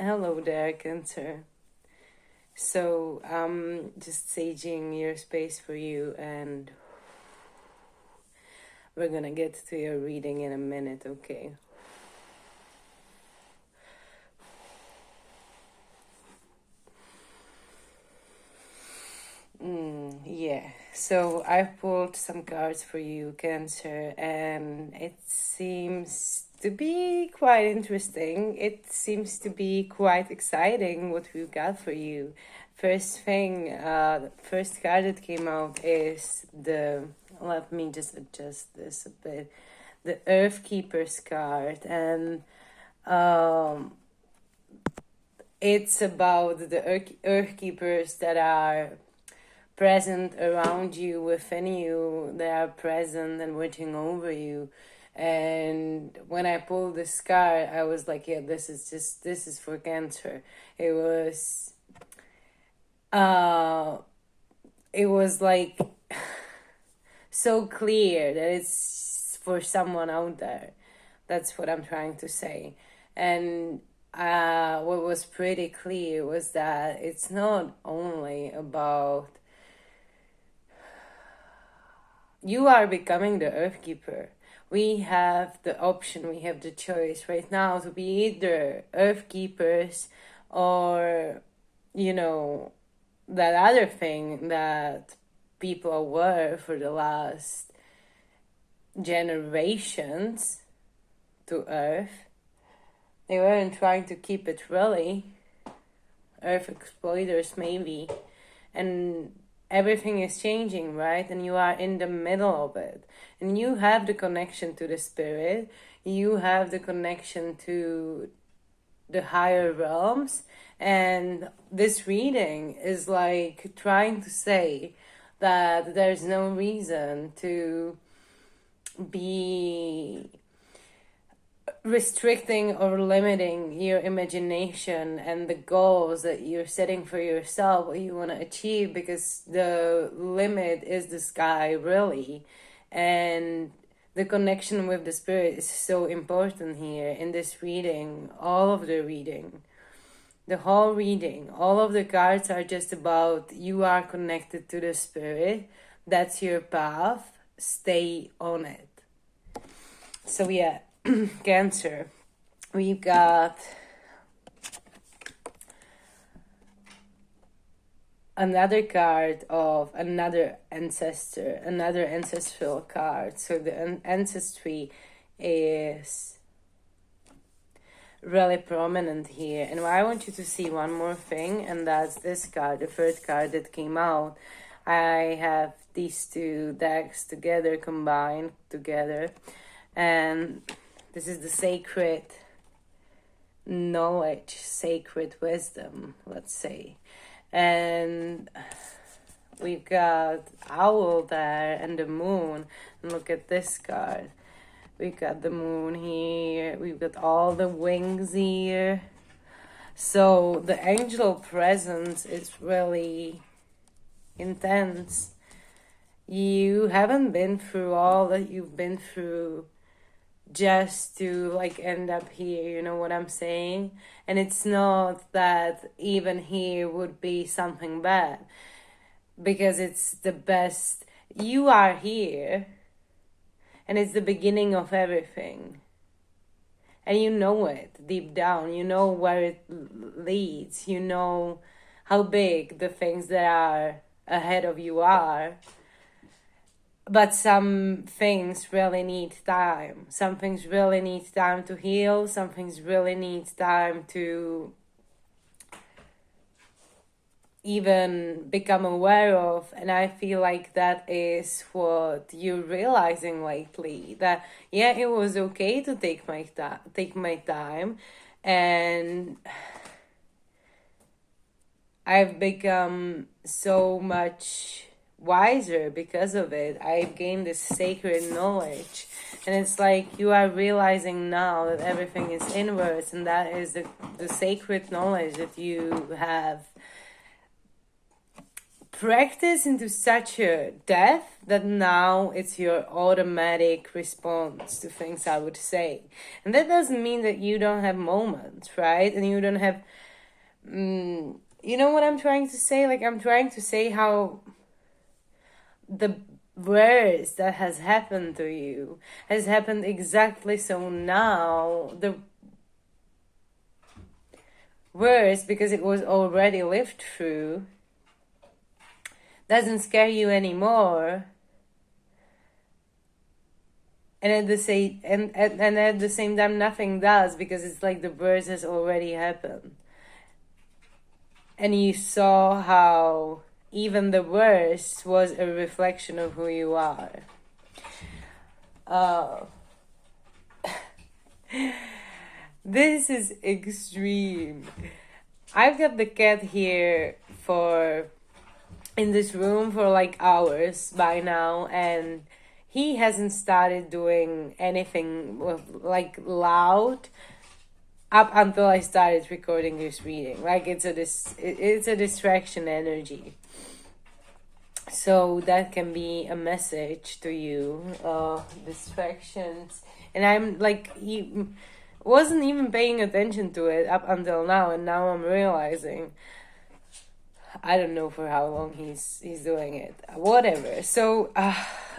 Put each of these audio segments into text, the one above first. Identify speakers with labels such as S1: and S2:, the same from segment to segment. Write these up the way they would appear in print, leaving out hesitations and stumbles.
S1: Hello there, Cancer. So I'm just saging your space for you, and we're gonna get to your reading in a minute, okay? Yeah, so I've pulled some cards for you, Cancer, and it seems to be quite interesting. It seems to be quite exciting what we've got for you. First card that came out is let me just adjust this a bit, the Earth Keeper's card, and um, it's about the Earth Keepers that are present around you, within you. They are present and watching over you. And when I pulled this card, I was like, yeah, this is for Cancer. It was uh it was like so clear that it's for someone out there. That's what I'm trying to say. And what was pretty clear was that it's not only about you are becoming the Earth Keeper. We have the option, we have the choice right now to be either Earth Keepers or, that other thing that people were for the last generations to Earth. They weren't trying to keep it really. Earth exploiters, maybe. And everything is changing, right? And you are in the middle of it. And you have the connection to the spirit. You have the connection to the higher realms. And this reading is like trying to say that there's no reason to be restricting or limiting your imagination and the goals that you're setting for yourself, what you want to achieve, because the limit is the sky, really. And the connection with the spirit is so important here in this reading. All of the reading, the whole reading, all of the cards are just about you are connected to the spirit. That's your path. Stay on it. So yeah, Cancer, we've got another card of another ancestral card. So the ancestry is really prominent here. And I want you to see one more thing, and that's this card, the third card that came out. I have these two decks together, combined together, and this is the sacred knowledge, sacred wisdom, let's say. And we've got Owl there and the moon. And look at this card. We've got the moon here. We've got all the wings here. So the angel presence is really intense. You haven't been through all that you've been through just to like end up here, you know what I'm saying? And it's not that even here would be something bad, because it's the best. You are here and it's the beginning of everything, and you know it deep down. You know where it leads. You know how big the things that are ahead of you are. But some things really need time. Some things really need time to heal. Some things really need time to even become aware of. And I feel like that is what you're realizing lately. That, yeah, it was okay to take my time. And I've become so much wiser because of it. I've gained this sacred knowledge, and it's like you are realizing now that everything is inwards, and that is the sacred knowledge that you have practice into such a depth that now it's your automatic response to things, I would say. And that doesn't mean that you don't have moments, right? And you don't have, you know what I'm trying to say? Like, I'm trying to say how the worst that has happened to you has happened exactly so now. The worst, because it was already lived through, doesn't scare you anymore, and at the same time nothing does, because it's like the worst has already happened, and you saw how even the worst was a reflection of who you are. This is extreme. I've got the cat here in this room for like hours by now, and he hasn't started doing anything like loud up until I started recording this reading. Like, it's a distraction energy. So that can be a message to you, distractions. And I'm like, he wasn't even paying attention to it up until now, and now I'm realizing I don't know for how long he's doing it. Whatever. So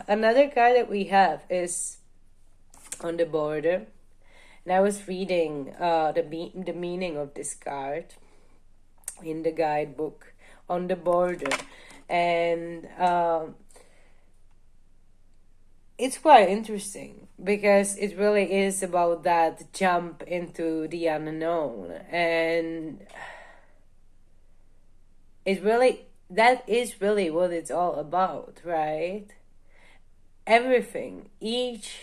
S1: another card that we have is on the border. And I was reading the meaning of this card in the guidebook, on the border. And it's quite interesting, because it really is about that jump into the unknown. And that is really what it's all about, right? Everything, each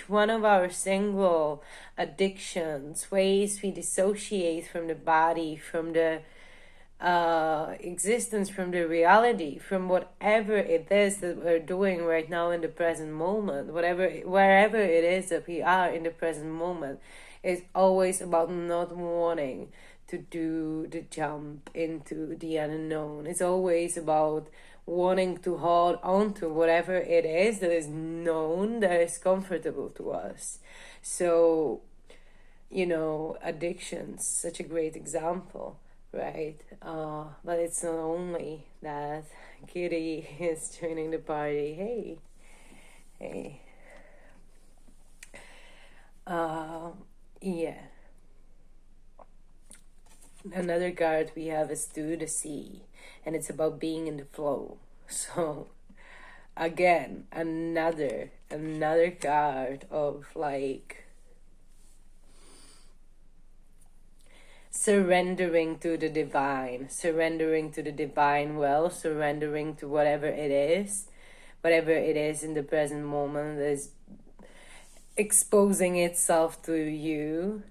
S1: one of our single addictions, ways we dissociate from the body, from the existence, from the reality, from whatever it is that we're doing right now in the present moment, wherever it is that we are in the present moment, is always about not wanting to do the jump into the unknown. It's always about wanting to hold on to whatever it is that is known, that is comfortable to us. So, addictions, such a great example, right? But it's not only that. Kitty is joining the party. Hey. Yeah. Another card we have is To the Sea, and it's about being in the flow. So again, another card of like surrendering to the divine will, surrendering to whatever it is in the present moment that is exposing itself to you,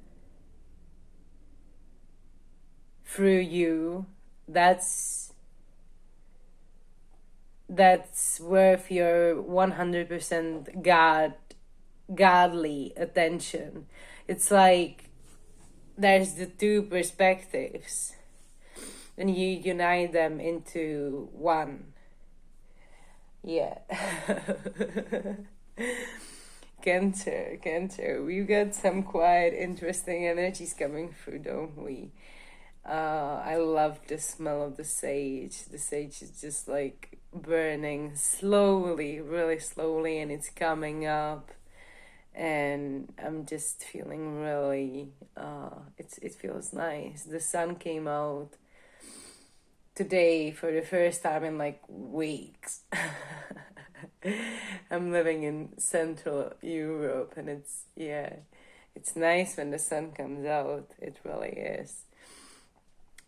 S1: through you. That's worth your 100% godly attention. It's like there's the two perspectives, and you unite them into one. Yeah. Cancer, we've got some quite interesting energies coming through, don't we? I love the smell of the sage. The sage is just like burning slowly, really slowly, and it's coming up, and I'm just feeling really it feels nice. The sun came out today for the first time in like weeks. I'm living in Central Europe, and it's nice when the sun comes out. It really is.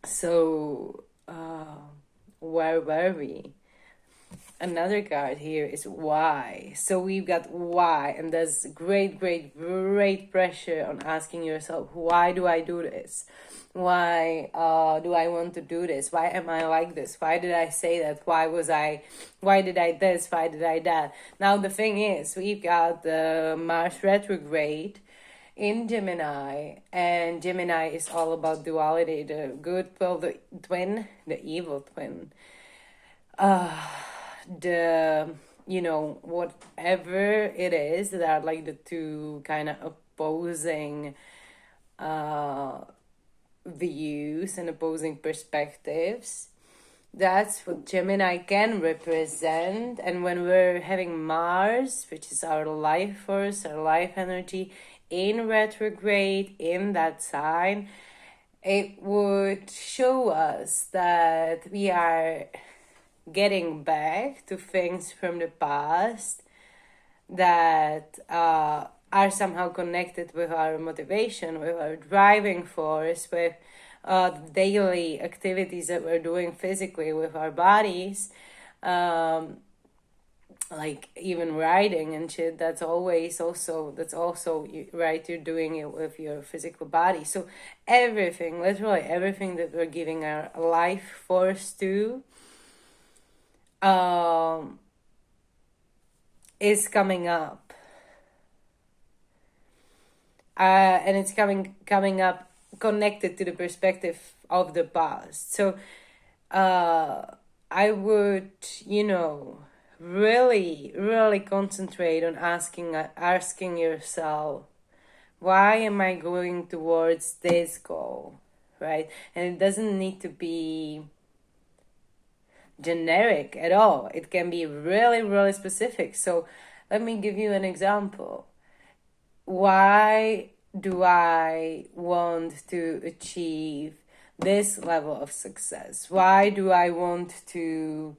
S1: So, where were we? Another card here is why. So we've got why, and there's great pressure on asking yourself, why do I do this? Why do I want to do this? Why am I like this? Why did I say that? Why did I this? Why did I that? Now the thing is, we've got the Mars retrograde in Gemini, and Gemini is all about duality, the good, well, the twin, the evil twin, the, you know, whatever it is that are like the two kind of opposing views and opposing perspectives. That's what Gemini can represent. And when we're having Mars, which is our life force, our life energy, in retrograde in that sign, it would show us that we are getting back to things from the past that are somehow connected with our motivation, with our driving force, with daily activities that we're doing physically with our bodies, like even riding and shit. That's also right. You're doing it with your physical body. So everything, literally everything that we're giving our life force to, is coming up, and it's coming up connected to the perspective of the past. So I would, really concentrate on asking yourself, why am I going towards this goal, right? And it doesn't need to be generic at all. It can be really, really specific. So let me give you an example. Why do I want to achieve this level of success? Why do I want to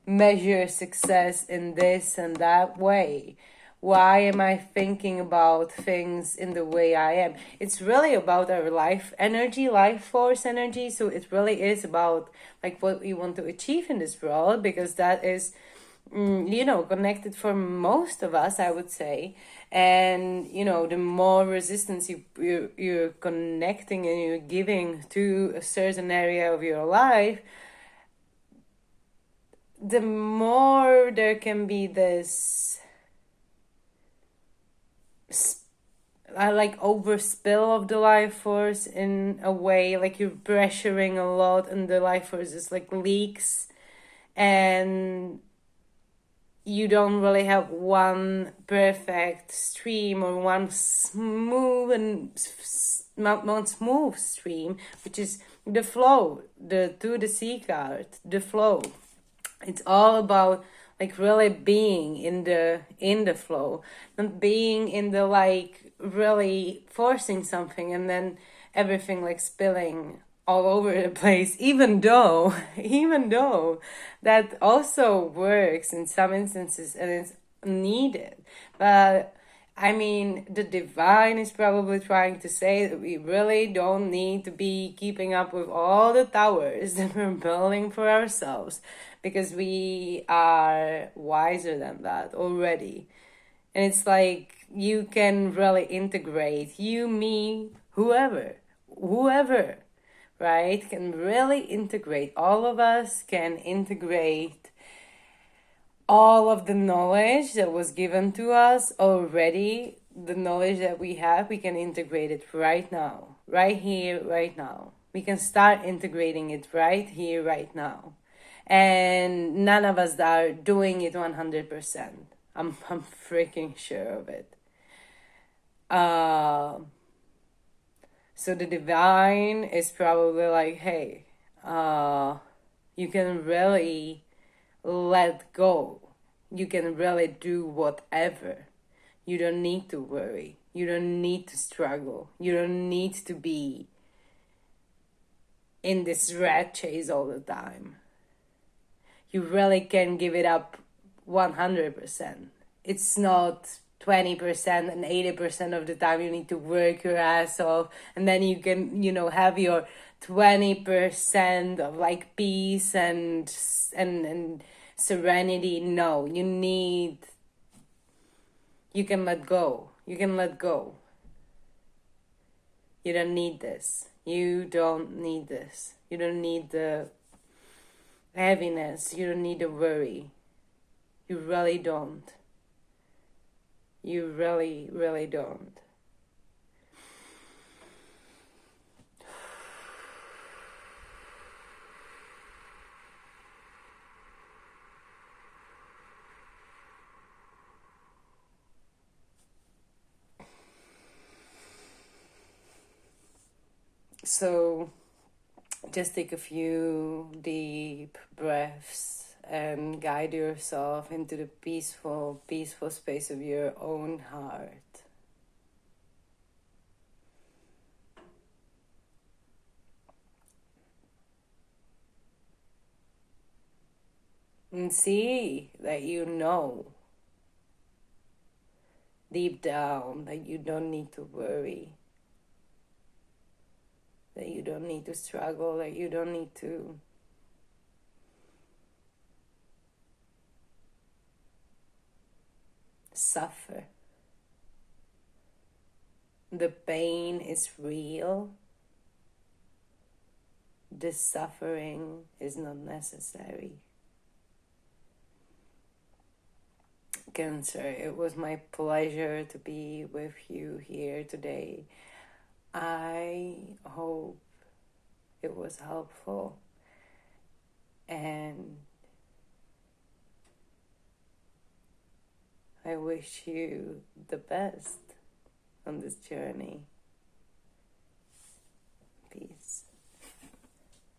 S1: measure success in this and that way? Why am I thinking about things in the way I am? It's really about our life energy, life force energy. So it really is about like what we want to achieve in this world, because that is, connected for most of us, I would say. And, the more resistance you're connecting and you're giving to a certain area of your life, the more there can be this like overspill of the life force, in a way, like you're pressuring a lot and the life force is like leaks, and you don't really have one perfect stream or one smooth stream, which is the flow, the 2D C card, the flow. It's all about like really being in the flow, not being in the like really forcing something and then everything like spilling all over the place, even though that also works in some instances and it's needed. But I mean, the divine is probably trying to say that we really don't need to be keeping up with all the towers that we're building for ourselves, because we are wiser than that already. And it's like you can really integrate, you, me, whoever, right, can really integrate. All of us can integrate all of the knowledge that was given to us already. The knowledge that we have, we can integrate it right now, right here, right now. We can start integrating it right here, right now. And none of us are doing it 100%. I'm freaking sure of it. So the divine is probably like, hey, you can really let go. You can really do whatever. You don't need to worry. You don't need to struggle. You don't need to be in this rat chase all the time. You really can give it up 100%. It's not 20% and 80% of the time you need to work your ass off, and then you can, have your 20% of like peace and serenity. No, you can let go. You can let go. You don't need this. You don't need this. You don't need the heaviness. You don't need the worry. You really don't. You really, really don't. So just take a few deep breaths and guide yourself into the peaceful, peaceful space of your own heart. And see that you know deep down that you don't need to worry, that you don't need to struggle, that you don't need to suffer. The pain is real. The suffering is not necessary. Cancer, it was my pleasure to be with you here today. I hope it was helpful, and I wish you the best on this journey.